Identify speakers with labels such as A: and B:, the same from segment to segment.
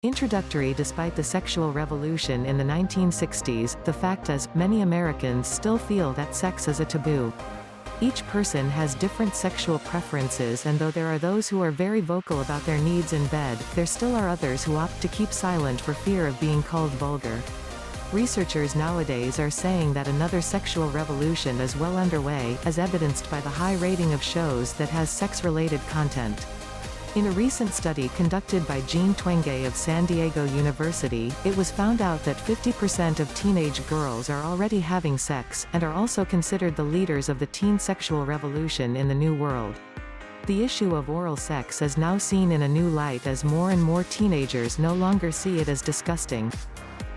A: Introductory. Despite the sexual revolution in the 1960s, the fact is, many Americans still feel that sex is a taboo. Each person has different sexual preferences, and though there are those who are very vocal about their needs in bed, there still are others who opt to keep silent for fear of being called vulgar. Researchers nowadays are saying that another sexual revolution is well underway, as evidenced by the high rating of shows that has sex-related content. In a recent study conducted by Jean Twenge of San Diego University, it was found out that 50% of teenage girls are already having sex, and are also considered the leaders of the teen sexual revolution in the New World. The issue of oral sex is now seen in a new light as more and more teenagers no longer see it as disgusting.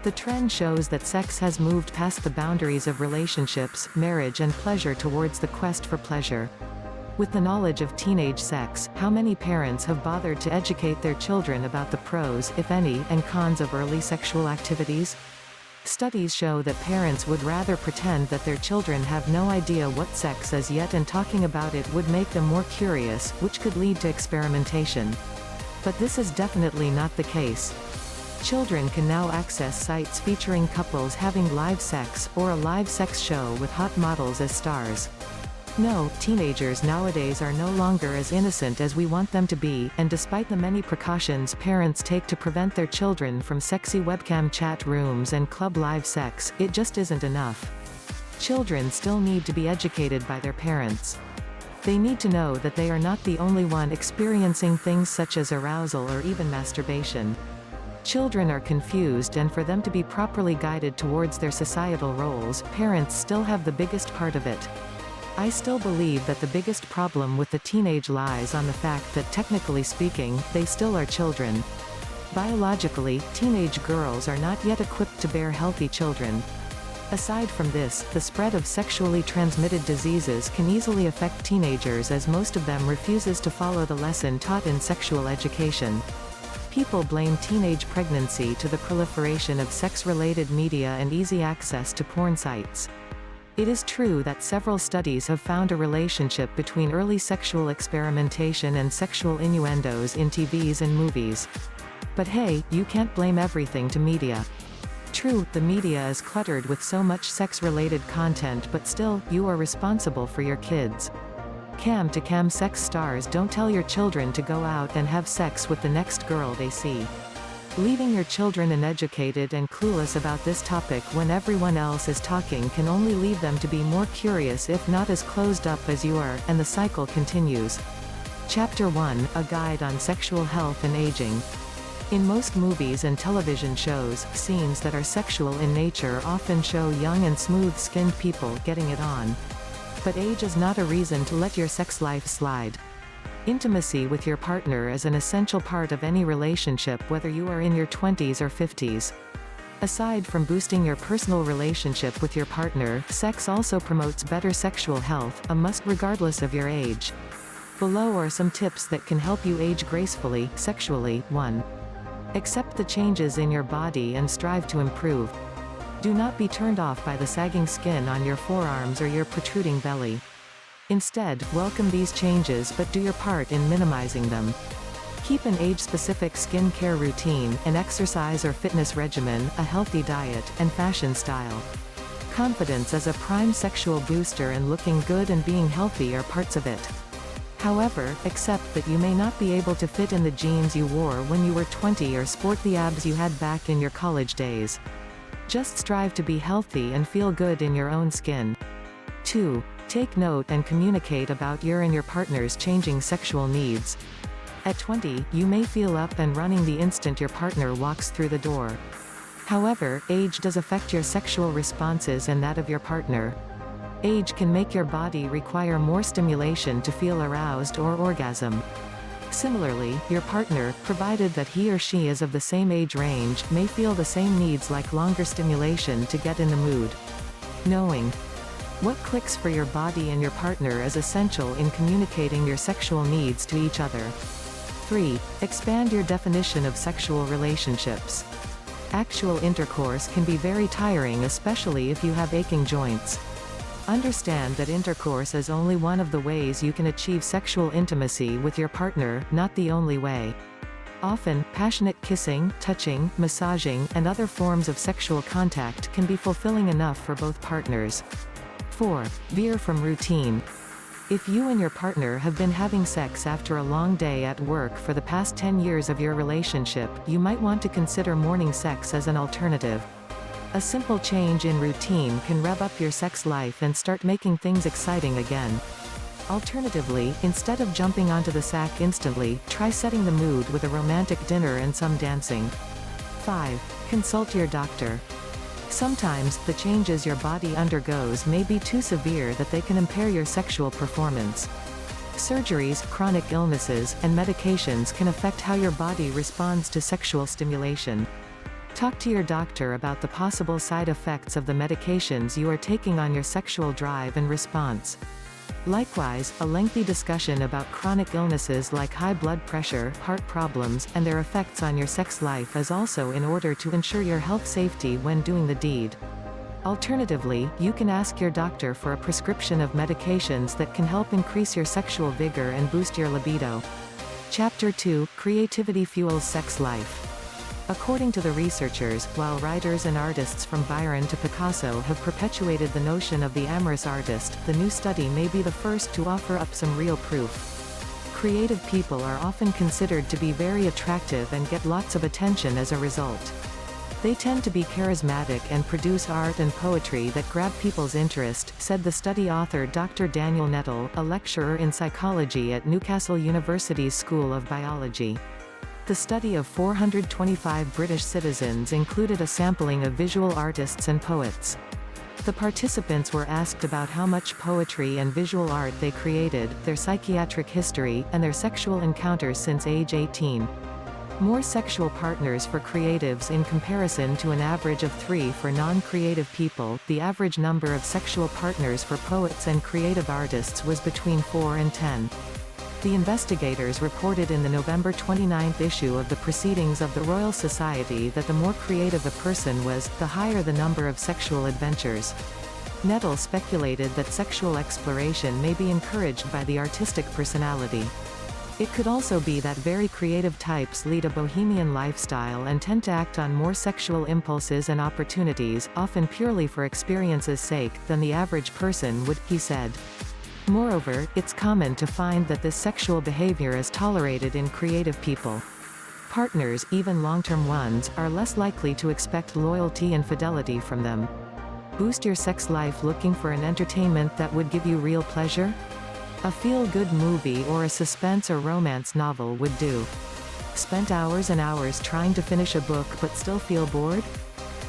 A: The trend shows that sex has moved past the boundaries of relationships, marriage and pleasure towards the quest for pleasure. With the knowledge of teenage sex, how many parents have bothered to educate their children about the pros, if any, and cons of early sexual activities? Studies show that parents would rather pretend that their children have no idea what sex is yet, and talking about it would make them more curious, which could lead to experimentation. But this is definitely not the case. Children can now access sites featuring couples having live sex, or a live sex show with hot models as stars. No, teenagers nowadays are no longer as innocent as we want them to be, and despite the many precautions parents take to prevent their children from sexy webcam chat rooms and club live sex, it just isn't enough. Children still need to be educated by their parents. They need to know that they are not the only one experiencing things such as arousal or even masturbation. Children are confused, and for them to be properly guided towards their societal roles, parents still have the biggest part of it. I still believe that the biggest problem with the teenage lies on the fact that, technically speaking, they still are children. Biologically, teenage girls are not yet equipped to bear healthy children. Aside from this, the spread of sexually transmitted diseases can easily affect teenagers, as most of them refuses to follow the lesson taught in sexual education. People blame teenage pregnancy to the proliferation of sex-related media and easy access to porn sites. It is true that several studies have found a relationship between early sexual experimentation and sexual innuendos in TVs and movies. But hey, you can't blame everything to media. True, the media is cluttered with so much sex-related content, but still, you are responsible for your kids. Cam-to-cam sex stars don't tell your children to go out and have sex with the next girl they see. Leaving your children uneducated and clueless about this topic when everyone else is talking can only leave them to be more curious, if not as closed up as you are, and the cycle continues. Chapter 1, A Guide on Sexual Health and Aging. In most movies and television shows, scenes that are sexual in nature often show young and smooth-skinned people getting it on. But age is not a reason to let your sex life slide. Intimacy with your partner is an essential part of any relationship, whether you are in your 20s or 50s. Aside from boosting your personal relationship with your partner, sex also promotes better sexual health, a must regardless of your age. Below are some tips that can help you age gracefully, sexually. 1. Accept the changes in your body and strive to improve. Do not be turned off by the sagging skin on your forearms or your protruding belly. Instead, welcome these changes, but do your part in minimizing them. Keep an age-specific skincare routine, an exercise or fitness regimen, a healthy diet, and fashion style. Confidence is a prime sexual booster, and looking good and being healthy are parts of it. However, accept that you may not be able to fit in the jeans you wore when you were 20 or sport the abs you had back in your college days. Just strive to be healthy and feel good in your own skin. 2. Take note and communicate about your and your partner's changing sexual needs. At 20, you may feel up and running the instant your partner walks through the door. However, age does affect your sexual responses and that of your partner. Age can make your body require more stimulation to feel aroused or orgasm. Similarly, your partner, provided that he or she is of the same age range, may feel the same needs, like longer stimulation to get in the mood. Knowing what clicks for your body and your partner is essential in communicating your sexual needs to each other. 3. Expand your definition of sexual relationships. Actual intercourse can be very tiring, especially if you have aching joints. Understand that intercourse is only one of the ways you can achieve sexual intimacy with your partner, not the only way. Often, passionate kissing, touching, massaging, and other forms of sexual contact can be fulfilling enough for both partners. 4. Veer from routine. If you and your partner have been having sex after a long day at work for the past 10 years of your relationship, you might want to consider morning sex as an alternative. A simple change in routine can rev up your sex life and start making things exciting again. Alternatively, instead of jumping onto the sack instantly, try setting the mood with a romantic dinner and some dancing. 5. Consult your doctor. Sometimes, the changes your body undergoes may be too severe that they can impair your sexual performance. Surgeries, chronic illnesses, and medications can affect how your body responds to sexual stimulation. Talk to your doctor about the possible side effects of the medications you are taking on your sexual drive and response. Likewise, a lengthy discussion about chronic illnesses like high blood pressure, heart problems, and their effects on your sex life is also in order to ensure your health safety when doing the deed. Alternatively, you can ask your doctor for a prescription of medications that can help increase your sexual vigor and boost your libido. Chapter 2: Creativity Fuels Sex Life. According to the researchers, while writers and artists from Byron to Picasso have perpetuated the notion of the amorous artist, the new study may be the first to offer up some real proof. Creative people are often considered to be very attractive and get lots of attention as a result. They tend to be charismatic and produce art and poetry that grab people's interest, said the study author Dr. Daniel Nettle, a lecturer in psychology at Newcastle University's School of Biology. The study of 425 British citizens included a sampling of visual artists and poets. The participants were asked about how much poetry and visual art they created, their psychiatric history, and their sexual encounters since age 18. More sexual partners for creatives in comparison to an average of 3 for non-creative people. The average number of sexual partners for poets and creative artists was between 4 and 10. The investigators reported in the November 29 issue of the Proceedings of the Royal Society that the more creative a person was, the higher the number of sexual adventures. Nettle speculated that sexual exploration may be encouraged by the artistic personality. It could also be that very creative types lead a bohemian lifestyle and tend to act on more sexual impulses and opportunities, often purely for experience's sake, than the average person would, he said. Moreover, it's common to find that this sexual behavior is tolerated in creative people. Partners, even long-term ones, are less likely to expect loyalty and fidelity from them. Boost your sex life looking for an entertainment that would give you real pleasure? A feel-good movie or a suspense or romance novel would do. Spent hours and hours trying to finish a book but still feel bored?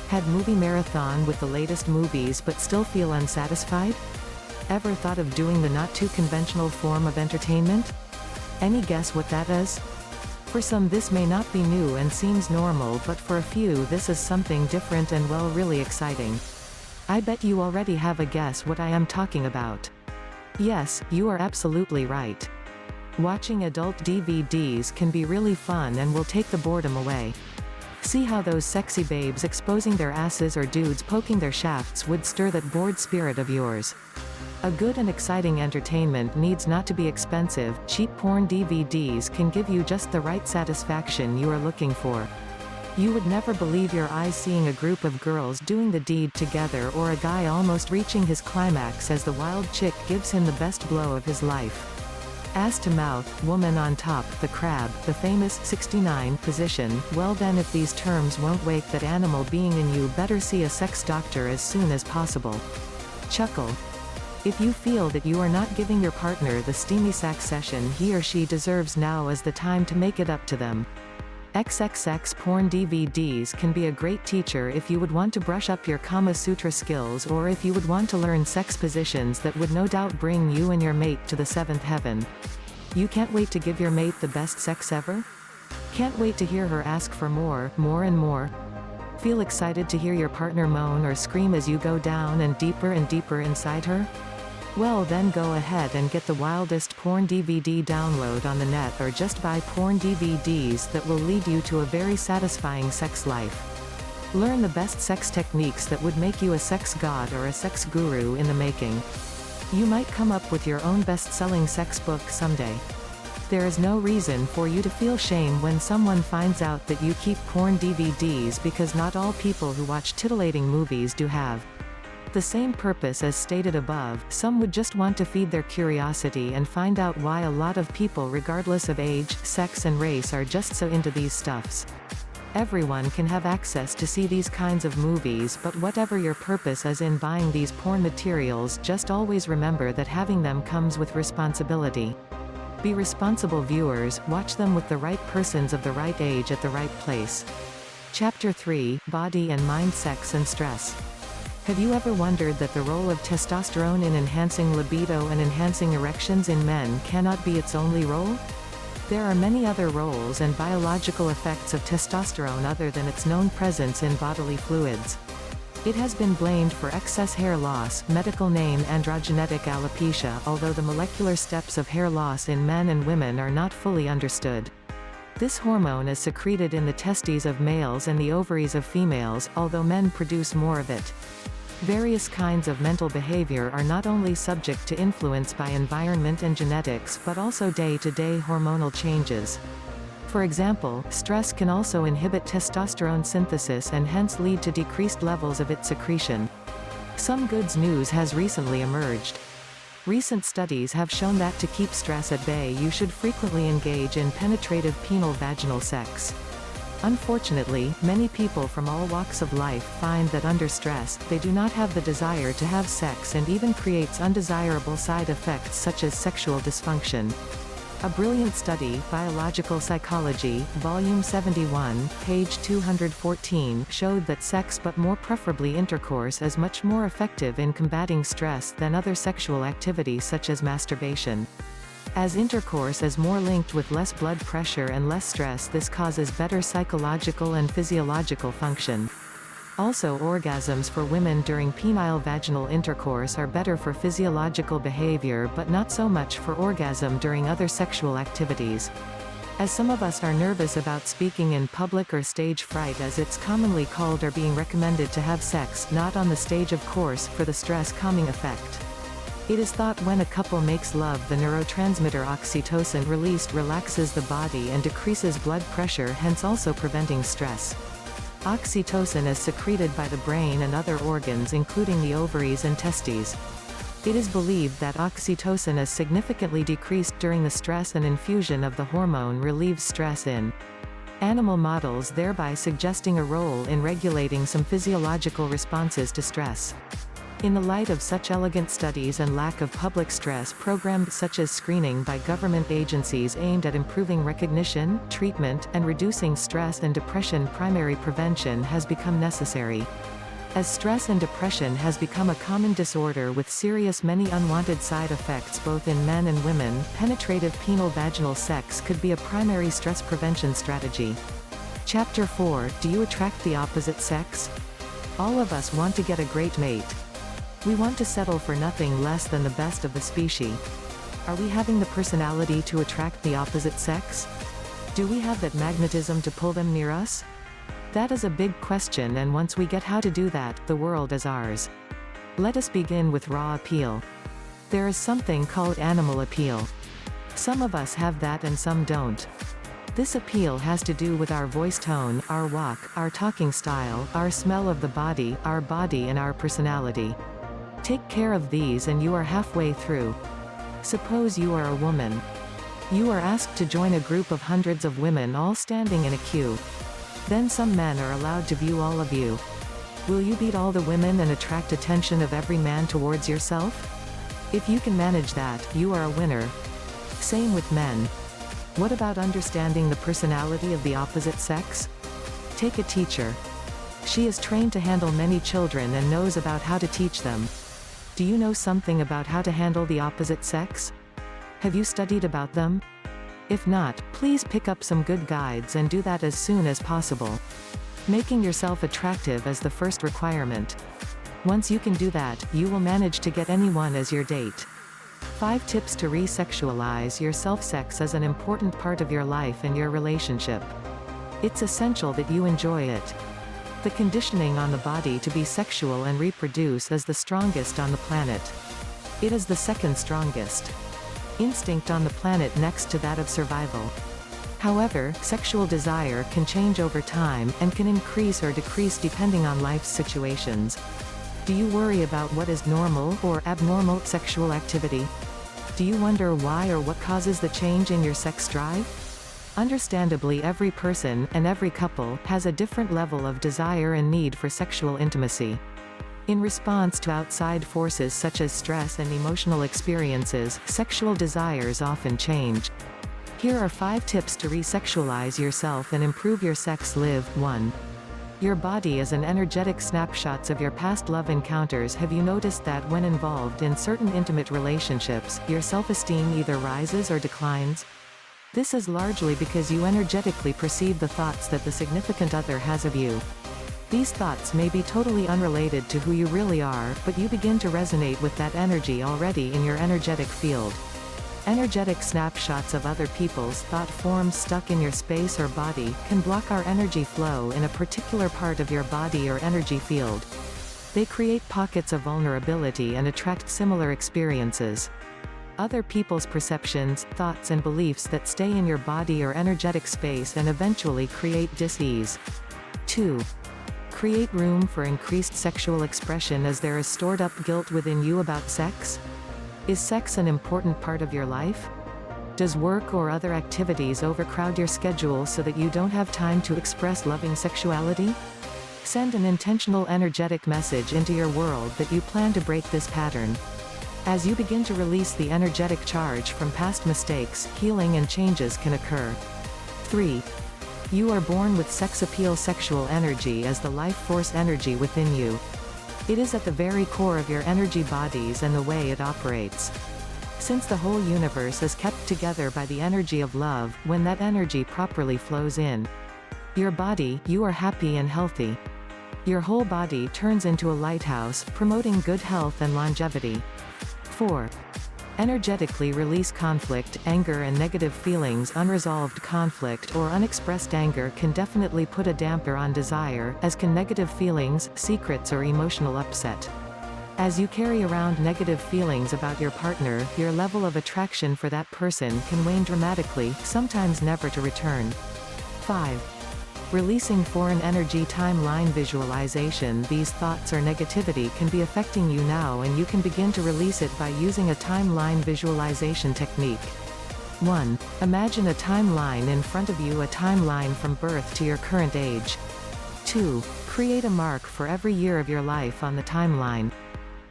A: Had movie marathon with the latest movies but still feel unsatisfied? Ever thought of doing the not-too-conventional form of entertainment? Any guess what that is? For some this may not be new and seems normal, but for a few this is something different and well, really exciting. I bet you already have a guess what I am talking about. Yes, you are absolutely right. Watching adult DVDs can be really fun and will take the boredom away. See how those sexy babes exposing their asses or dudes poking their shafts would stir that bored spirit of yours. A good and exciting entertainment needs not to be expensive. Cheap porn DVDs can give you just the right satisfaction you are looking for. You would never believe your eyes seeing a group of girls doing the deed together, or a guy almost reaching his climax as the wild chick gives him the best blow of his life. Ass to mouth, woman on top, the crab, the famous 69 position. Well then, if these terms won't wake that animal being in you, better see a sex doctor as soon as possible. Chuckle. If you feel that you are not giving your partner the steamy sack session he or she deserves, now is the time to make it up to them. XXX porn DVDs can be a great teacher if you would want to brush up your Kama Sutra skills, or if you would want to learn sex positions that would no doubt bring you and your mate to the 7th heaven. You can't wait to give your mate the best sex ever? Can't wait to hear her ask for more and more? Feel excited to hear your partner moan or scream as you go down and deeper inside her? Well then, go ahead and get the wildest porn DVD download on the net, or just buy porn DVDs that will lead you to a very satisfying sex life. Learn the best sex techniques that would make you a sex god or a sex guru in the making. You might come up with your own best-selling sex book someday. There is no reason for you to feel shame when someone finds out that you keep porn DVDs, because not all people who watch titillating movies do have the same purpose as stated above. Some would just want to feed their curiosity and find out why a lot of people regardless of age, sex and race are just so into these stuffs. Everyone can have access to see these kinds of movies, but whatever your purpose is in buying these porn materials, just always remember that having them comes with responsibility. Be responsible viewers, watch them with the right persons of the right age at the right place. Chapter 3, Body and Mind, Sex and Stress. Have you ever wondered that the role of testosterone in enhancing libido and enhancing erections in men cannot be its only role? There are many other roles and biological effects of testosterone other than its known presence in bodily fluids. It has been blamed for excess hair loss, medical name androgenetic alopecia, although the molecular steps of hair loss in men and women are not fully understood. This hormone is secreted in the testes of males and the ovaries of females, although men produce more of it. Various kinds of mental behavior are not only subject to influence by environment and genetics but also day-to-day hormonal changes. For example, stress can also inhibit testosterone synthesis and hence lead to decreased levels of its secretion. Some good news has recently emerged. Recent studies have shown that to keep stress at bay you should frequently engage in penetrative penile vaginal sex. Unfortunately, many people from all walks of life find that under stress, they do not have the desire to have sex and even creates undesirable side effects such as sexual dysfunction. A brilliant study, Biological Psychology, Volume 71, page 214, showed that sex, but more preferably intercourse, is much more effective in combating stress than other sexual activities such as masturbation. As intercourse is more linked with less blood pressure and less stress, this causes better psychological and physiological function. Also, orgasms for women during penile vaginal intercourse are better for physiological behavior but not so much for orgasm during other sexual activities. As some of us are nervous about speaking in public or stage fright as it's commonly called, or being recommended to have sex, not on the stage of course, for the stress calming effect. It is thought when a couple makes love, the neurotransmitter oxytocin released relaxes the body and decreases blood pressure, hence also preventing stress. Oxytocin is secreted by the brain and other organs including the ovaries and testes. It is believed that oxytocin is significantly decreased during the stress, and infusion of the hormone relieves stress in animal models, thereby suggesting a role in regulating some physiological responses to stress. In the light of such elegant studies and lack of public stress programs such as screening by government agencies aimed at improving recognition, treatment, and reducing stress and depression, primary prevention has become necessary. As stress and depression has become a common disorder with serious many unwanted side effects both in men and women, penetrative penile vaginal sex could be a primary stress prevention strategy. Chapter 4, Do you attract the opposite sex? All of us want to get a great mate. We want to settle for nothing less than the best of the species. Are we having the personality to attract the opposite sex? Do we have that magnetism to pull them near us? That is a big question, and once we get how to do that, the world is ours. Let us begin with raw appeal. There is something called animal appeal. Some of us have that and some don't. This appeal has to do with our voice tone, our walk, our talking style, our smell of the body, and our personality. Take care of these and you are halfway through. Suppose you are a woman. You are asked to join a group of hundreds of women all standing in a queue. Then some men are allowed to view all of you. Will you beat all the women and attract attention of every man towards yourself? If you can manage that, you are a winner. Same with men. What about understanding the personality of the opposite sex? Take a teacher. She is trained to handle many children and knows about how to teach them. Do you know something about how to handle the opposite sex? Have you studied about them? If not, please pick up some good guides and do that as soon as possible. Making yourself attractive is the first requirement. Once you can do that, you will manage to get anyone as your date. 5 tips to re-sexualize yourself. Sex is an important part of your life and your relationship. It's essential that you enjoy it. The conditioning on the body to be sexual and reproduce is the strongest on the planet. It is the second strongest. instinct on the planet next to that of survival. However, sexual desire can change over time, and can increase or decrease depending on life's situations. Do you worry about what is normal or abnormal sexual activity? Do you wonder why or what causes the change in your sex drive? Understandably, every person, and every couple, has a different level of desire and need for sexual intimacy. In response to outside forces such as stress and emotional experiences, sexual desires often change. Here are 5 tips to re-sexualize yourself and improve your sex life. 1. Your body is an energetic snapshots of your past love encounters. Have you noticed that when involved in certain intimate relationships, your self-esteem either rises or declines? This is largely because you energetically perceive the thoughts that the significant other has of you. These thoughts may be totally unrelated to who you really are, but you begin to resonate with that energy already in your energetic field. Energetic snapshots of other people's thought forms stuck in your space or body can block our energy flow in a particular part of your body or energy field. They create pockets of vulnerability and attract similar experiences. Other people's perceptions, thoughts and beliefs that stay in your body or energetic space and eventually create dis-ease. 2. Create room for increased sexual expression as there is stored up guilt within you about sex? Is sex an important part of your life? Does work or other activities overcrowd your schedule so that you don't have time to express loving sexuality? Send an intentional energetic message into your world that you plan to break this pattern. As you begin to release the energetic charge from past mistakes, healing and changes can occur. 3. You are born with sex appeal. Sexual energy as the life force energy within you. It is at the very core of your energy bodies and the way it operates. Since the whole universe is kept together by the energy of love, when that energy properly flows in your body, you are happy and healthy. Your whole body turns into a lighthouse, promoting good health and longevity. 4. Energetically release conflict, anger and negative feelings. Unresolved conflict or unexpressed anger can definitely put a damper on desire, as can negative feelings, secrets or emotional upset. As you carry around negative feelings about your partner, your level of attraction for that person can wane dramatically, sometimes never to return. 5. Releasing foreign energy. Timeline visualization. These thoughts or negativity can be affecting you now, and you can begin to release it by using a timeline visualization technique. 1. Imagine a timeline in front of you, a timeline from birth to your current age. 2. Create a mark for every year of your life on the timeline.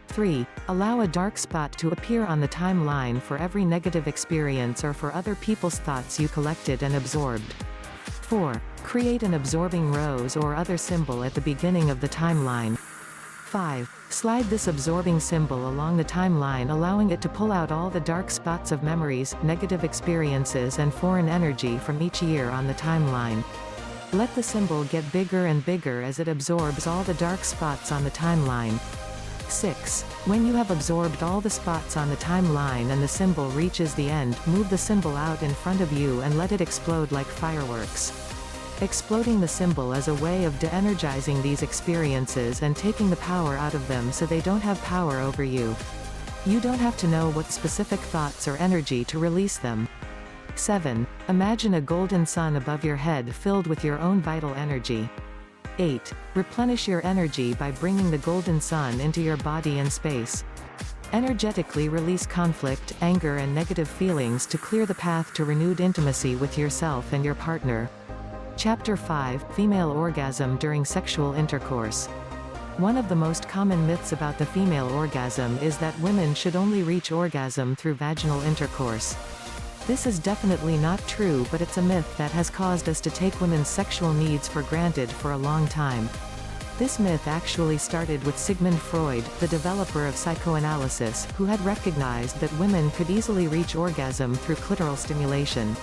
A: 3. Allow a dark spot to appear on the timeline for every negative experience or for other people's thoughts you collected and absorbed. 4. Create an absorbing rose or other symbol at the beginning of the timeline. 5. Slide this absorbing symbol along the timeline, allowing it to pull out all the dark spots of memories, negative experiences and foreign energy from each year on the timeline. Let the symbol get bigger and bigger as it absorbs all the dark spots on the timeline. 6. When you have absorbed all the spots on the timeline and the symbol reaches the end, move the symbol out in front of you and let it explode like fireworks. Exploding the symbol is a way of de-energizing these experiences and taking the power out of them so they don't have power over you. You don't have to know what specific thoughts or energy to release them. 7. Imagine a golden sun above your head filled with your own vital energy. 8. Replenish your energy by bringing the golden sun into your body and space. Energetically release conflict, anger and negative feelings to clear the path to renewed intimacy with yourself and your partner. Chapter 5, Female Orgasm During Sexual Intercourse. One of the most common myths about the female orgasm is that women should only reach orgasm through vaginal intercourse. This is definitely not true, but it's a myth that has caused us to take women's sexual needs for granted for a long time. This myth actually started with Sigmund Freud, the developer of psychoanalysis, who had recognized that women could easily reach orgasm through clitoral stimulation.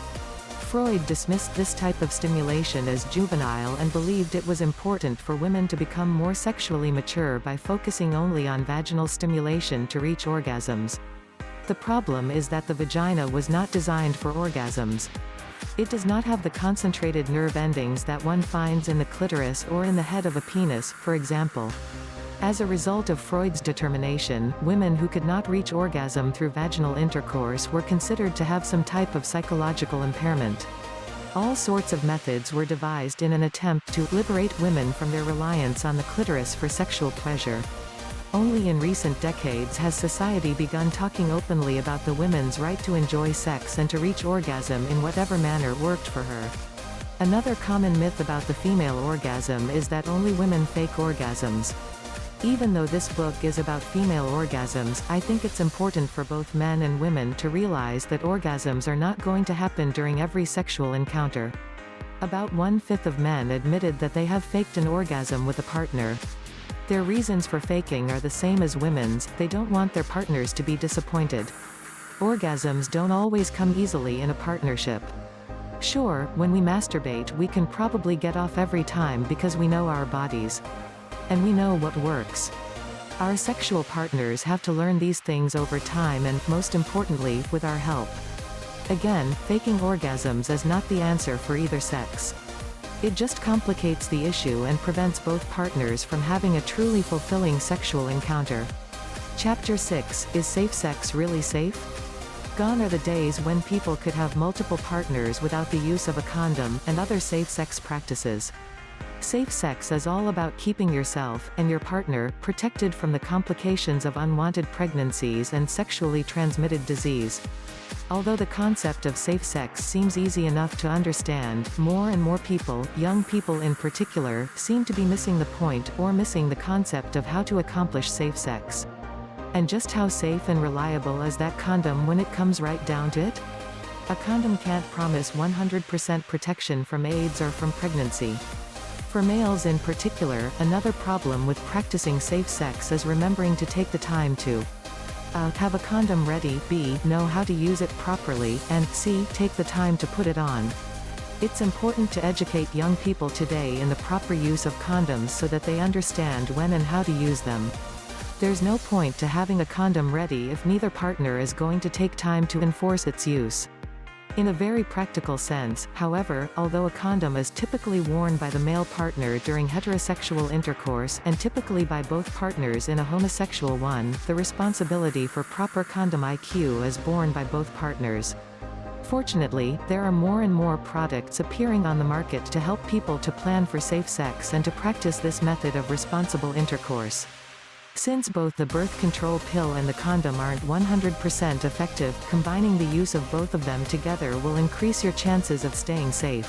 A: Freud dismissed this type of stimulation as juvenile and believed it was important for women to become more sexually mature by focusing only on vaginal stimulation to reach orgasms. The problem is that the vagina was not designed for orgasms. It does not have the concentrated nerve endings that one finds in the clitoris or in the head of a penis, for example. As a result of Freud's determination, women who could not reach orgasm through vaginal intercourse were considered to have some type of psychological impairment. All sorts of methods were devised in an attempt to liberate women from their reliance on the clitoris for sexual pleasure. Only in recent decades has society begun talking openly about the women's right to enjoy sex and to reach orgasm in whatever manner worked for her. Another common myth about the female orgasm is that only women fake orgasms. Even though this book is about female orgasms, I think it's important for both men and women to realize that orgasms are not going to happen during every sexual encounter. About 1/5 of men admitted that they have faked an orgasm with a partner. Their reasons for faking are the same as women's: they don't want their partners to be disappointed. Orgasms don't always come easily in a partnership. Sure, when we masturbate we can probably get off every time because we know our bodies. And we know what works. Our sexual partners have to learn these things over time and, most importantly, with our help. Again, faking orgasms is not the answer for either sex. It just complicates the issue and prevents both partners from having a truly fulfilling sexual encounter. Chapter 6, Is Safe Sex Really Safe? Gone are the days when people could have multiple partners without the use of a condom, and other safe sex practices. Safe sex is all about keeping yourself, and your partner, protected from the complications of unwanted pregnancies and sexually transmitted disease. Although the concept of safe sex seems easy enough to understand, more and more people, young people in particular, seem to be missing the point, or missing the concept of how to accomplish safe sex. And just how safe and reliable is that condom when it comes right down to it? A condom can't promise 100% protection from AIDS or from pregnancy. For males in particular, another problem with practicing safe sex is remembering to take the time to have a condom ready, b. know how to use it properly, and c. take the time to put it on. It's important to educate young people today in the proper use of condoms so that they understand when and how to use them. There's no point to having a condom ready if neither partner is going to take time to enforce its use. In a very practical sense, however, although a condom is typically worn by the male partner during heterosexual intercourse, and typically by both partners in a homosexual one, the responsibility for proper condom IQ is borne by both partners. Fortunately, there are more and more products appearing on the market to help people to plan for safe sex and to practice this method of responsible intercourse. Since both the birth control pill and the condom aren't 100% effective, combining the use of both of them together will increase your chances of staying safe.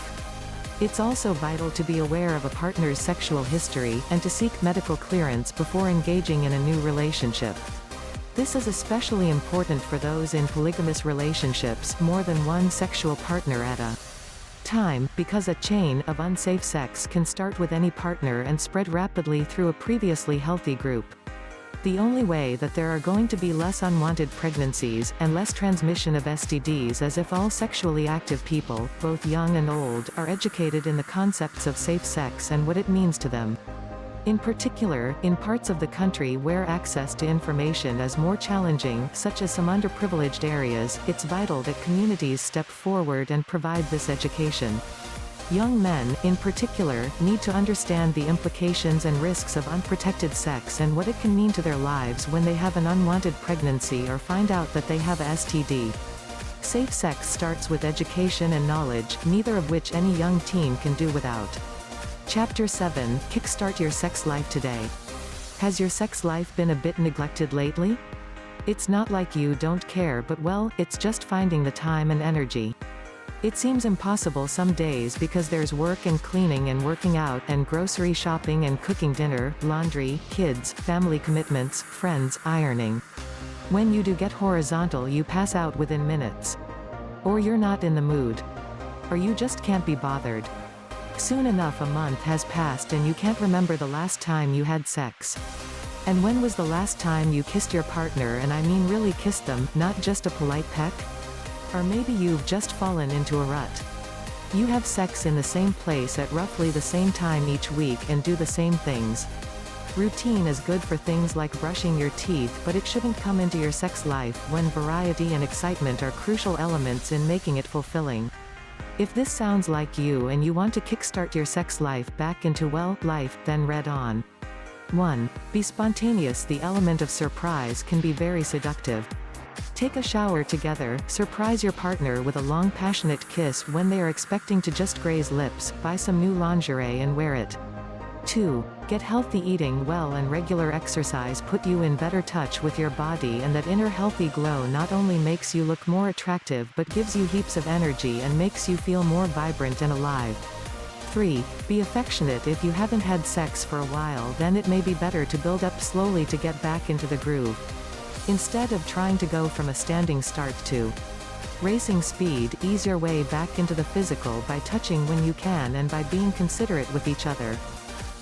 A: It's also vital to be aware of a partner's sexual history, and to seek medical clearance before engaging in a new relationship. This is especially important for those in polygamous relationships, more than one sexual partner at a time, because a chain of unsafe sex can start with any partner and spread rapidly through a previously healthy group. The only way that there are going to be less unwanted pregnancies, and less transmission of STDs is if all sexually active people, both young and old, are educated in the concepts of safe sex and what it means to them. In particular, in parts of the country where access to information is more challenging, such as some underprivileged areas, it's vital that communities step forward and provide this education. Young men, in particular, need to understand the implications and risks of unprotected sex and what it can mean to their lives when they have an unwanted pregnancy or find out that they have a STD. Safe sex starts with education and knowledge, neither of which any young teen can do without. Chapter 7, Kickstart Your Sex Life Today. Has your sex life been a bit neglected lately? It's not like you don't care, but well, it's just finding the time and energy. It seems impossible some days because there's work and cleaning and working out and grocery shopping and cooking dinner, laundry, kids, family commitments, friends, ironing. When you do get horizontal, you pass out within minutes. Or you're not in the mood. Or you just can't be bothered. Soon enough a month has passed and you can't remember the last time you had sex. And when was the last time you kissed your partner, and I mean really kissed them, not just a polite peck? Or maybe you've just fallen into a rut. You have sex in the same place at roughly the same time each week and do the same things. Routine is good for things like brushing your teeth, but it shouldn't come into your sex life when variety and excitement are crucial elements in making it fulfilling. If this sounds like you and you want to kickstart your sex life back into, well, life, then read on. 1. Be spontaneous. The element of surprise can be very seductive. Take a shower together, surprise your partner with a long passionate kiss when they are expecting to just graze lips, buy some new lingerie and wear it. 2. Get healthy. Eating well and regular exercise put you in better touch with your body, and that inner healthy glow not only makes you look more attractive but gives you heaps of energy and makes you feel more vibrant and alive. 3. Be affectionate. If you haven't had sex for a while, then it may be better to build up slowly to get back into the groove. Instead of trying to go from a standing start to racing speed, ease your way back into the physical by touching when you can and by being considerate with each other.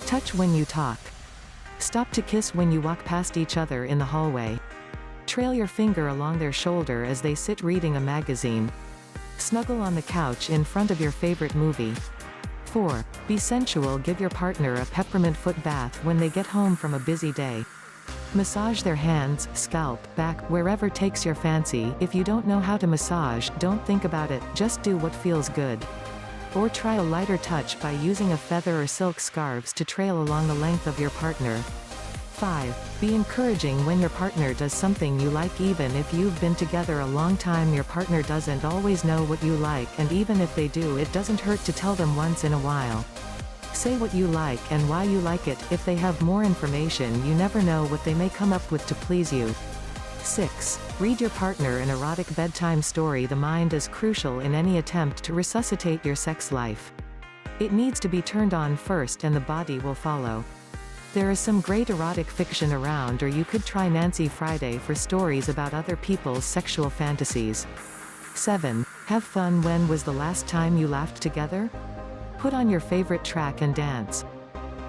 A: Touch when you talk. Stop to kiss when you walk past each other in the hallway. Trail your finger along their shoulder as they sit reading a magazine. Snuggle on the couch in front of your favorite movie. 4. Be sensual. Give your partner a peppermint foot bath when they get home from a busy day. Massage their hands, scalp, back, wherever takes your fancy. If you don't know how to massage, don't think about it, just do what feels good. Or try a lighter touch by using a feather or silk scarves to trail along the length of your partner. 5. Be encouraging when your partner does something you like. Even if you've been together a long time, your partner doesn't always know what you like, and even if they do, it doesn't hurt to tell them once in a while. Say what you like and why you like it. If they have more information, you never know what they may come up with to please you. 6. Read your partner an erotic bedtime story. The mind is crucial in any attempt to resuscitate your sex life. It needs to be turned on first and the body will follow. There is some great erotic fiction around, or you could try Nancy Friday for stories about other people's sexual fantasies. 7. Have fun. When was the last time you laughed together? Put on your favorite track and dance.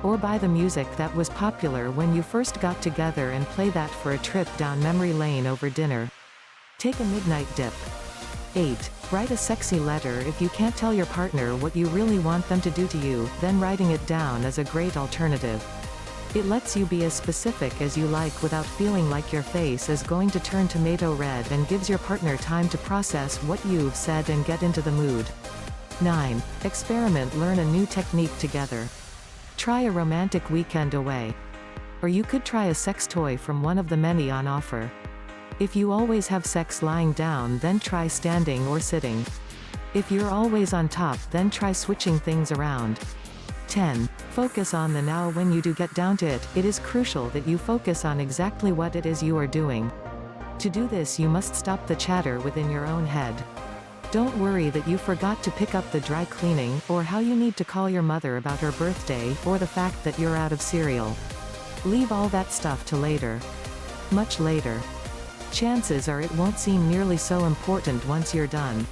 A: Or buy the music that was popular when you first got together and play that for a trip down memory lane over dinner. Take a midnight dip. 8. Write a sexy letter. If you can't tell your partner what you really want them to do to you, then writing it down is a great alternative. It lets you be as specific as you like without feeling like your face is going to turn tomato red, and gives your partner time to process what you've said and get into the mood. 9. Experiment. Learn a new technique together. Try a romantic weekend away. Or you could try a sex toy from one of the many on offer. If you always have sex lying down, then try standing or sitting. If you're always on top, then try switching things around. 10. Focus on the now. When you do get down to it, it is crucial that you focus on exactly what it is you are doing. To do this, you must stop the chatter within your own head. Don't worry that you forgot to pick up the dry cleaning, or how you need to call your mother about her birthday, or the fact that you're out of cereal. Leave all that stuff to later. Much later. Chances are it won't seem nearly so important once you're done.